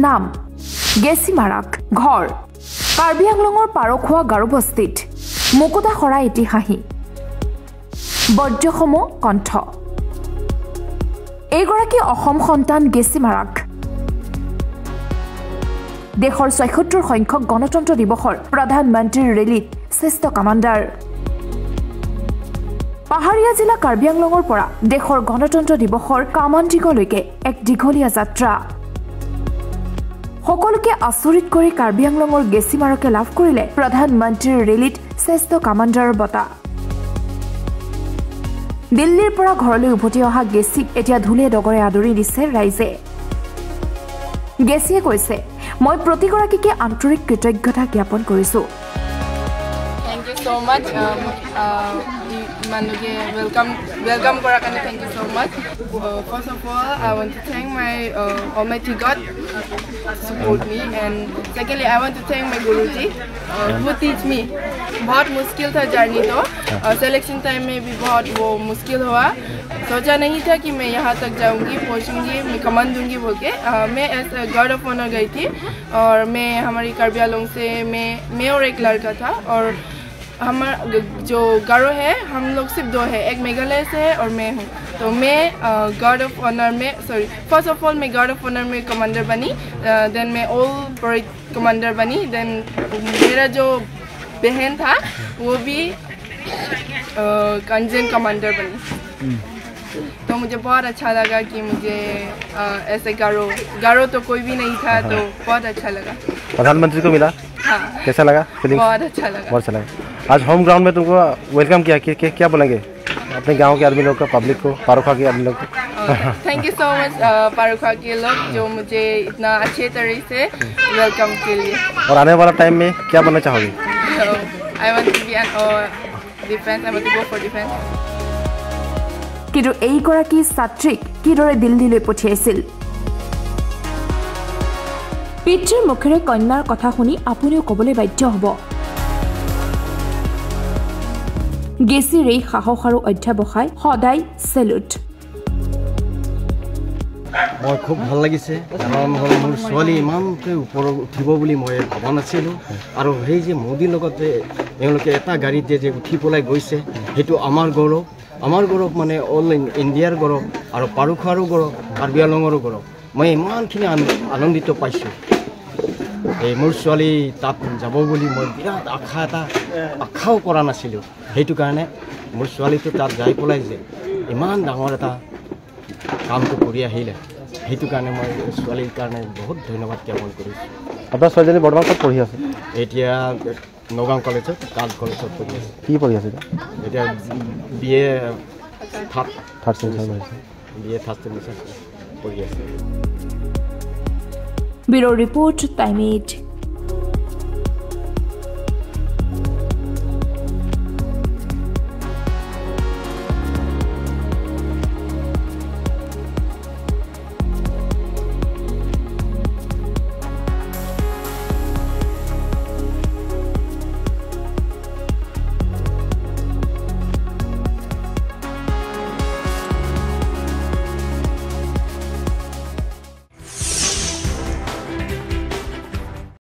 নাম গেছিমাৰাক ঘৰ কাৰ্বি আংলঙৰ পাৰখোৱা গাৰোবস্তিত মুকুতা সৰা এটি হাঁহি বজ্ৰসম কণ্ঠ এইগৰাকী অসম সন্তান গেছিমাৰাক দেশৰ ৭৬ সংখ্যক গণতন্ত্ৰ দিৱসৰ প্ৰধানমন্ত্ৰীৰ ৰেলীত শ্ৰেষ্ঠ কমাণ্ডাৰ পাহাৰীয়া জিলা কাৰ্বি আংলঙৰ পৰা দেশৰ গণতন্ত্ৰ দিৱসৰ কামাণ্ডিঙলৈকে এক দীঘলীয়া যাত্ৰা সকলোকে আচৰিত কৰি কাৰ্বি আংলঙৰ গেছিমাৰাকে লাভ কৰিলে প্ৰধানমন্ত্ৰীৰ ৰেলীত শ্ৰেষ্ঠ কমাণ্ডাৰৰ বঁটা দিল্লীৰ পৰা ঘৰলৈ উভতি অহা গেছিক এতিয়া ধুলে ডগৰে আদৰি দিছে ৰাইজে গেছিয়ে কৈছে মই প্ৰতিগৰাকীকে আন্তৰিক কৃতজ্ঞতা জ্ঞাপন কৰিছো Thank you so much. Manuge welcome kora kane thank you so much. First of all, I want to thank my Almighty God support me, and secondly, I want to thank my Guruji who teach me. बहुत मुश्किल था journey तो selection time में भी बहुत वो मुश्किल हुआ सोचा नहीं था कि मैं यहाँ तक जाऊँगी पहुँचूँगी मैं कमान दूँगी बोल के मैं ऐसे गार्ड ऑफ ऑनर गई थी और मैं हमारी कार्बी आंगलोंग से मैं और एक लड़का था और हमारा जो गारो है हम लोग सिर्फ 2 है एक मेघालय से है और मैं हूँ तो मैं गार्ड ऑफ ऑनर में फर्स्ट ऑफ ऑल मैं गार्ड ऑफ ऑनर में कमांडर बनी देन मैं ऑल परेड कमांडर बनी देन मेरा जो बहन था वो भी कंजेंट कमांडर बनी तो मुझे बहुत अच्छा लगा कि मुझे ऐसे गारो तो कोई भी नहीं था तो बहुत अच्छा लगा प्रधानमंत्री को मिला हाँ कैसा लगा बहुत अच्छा लगा बहुत अच्छा लगा आज होम ग्राउंड में तुमको वेलकम किया क्या बोलेंगे अपने गांव के आदमी लोग को पब्लिक को पारुखा के आदमी लोग को थैंक यू सो मच पारुखा के लोग जो मुझे इतना अच्छे तरह से वेलकम के लिए और आने वाला टाइम में क्या बनना चाहोगे I want to be an defense. I want to go for defense. কিন্তু এইগৰাকী ছাত্ৰীক কিদৰে দিল্লীলৈ পঠিয়াইছিল পিতৃৰ মুখেৰে কন্যাৰ কথা শুনি আপুনিও ক'বলৈ বাধ্য হ'ব গেছিৰ এই সাহস আৰু অধ্যাৱসায় সদায় সেলুট মই খুব ভাল লাগিছে কাৰণ মোৰ ছোৱালী ইমানকৈ ওপৰত উঠিব বুলি মই ভবা নাছিলোঁ আৰু সেই যে মোদীৰ লগতে এওঁলোকে এটা গাড়ীতে যে উঠি পেলাই গৈছে সেইটো আমাৰ গৌৰৱ মানে অল ইণ্ডিয়াৰ গৌৰৱ আৰু পাৰুখাৰো গৌৰৱ কাৰ্বি আংলঙৰো গৌৰৱ মই ইমানখিনি আনন্দিত পাইছোঁ এই মোৰ ছোৱালী তাত যাব বুলি মই বিৰাট আশাও কৰা নাছিলোঁ সেইটো কাৰণে মোৰ ছোৱালীটো তাত যাই পেলাই যে ইমান ডাঙৰ এটা কামটো কৰি আহিলে সেইটো কাৰণে মই ছোৱালীৰ কাৰণে বহুত ধন্যবাদ জ্ঞাপন কৰিছোঁ আপোনাৰ ছোৱালীজনী বৰ্তমান ক'ত পঢ়ি আছে এতিয়া নগাঁও কলেজত কাজ কলেজত পঢ়ি আছে কি পঢ়ি আছে এতিয়া BA থাৰ্ড ছেমিষ্টাৰ পঢ়ি আছে ব্যুৰ ৰিপৰ্ট টাইম 8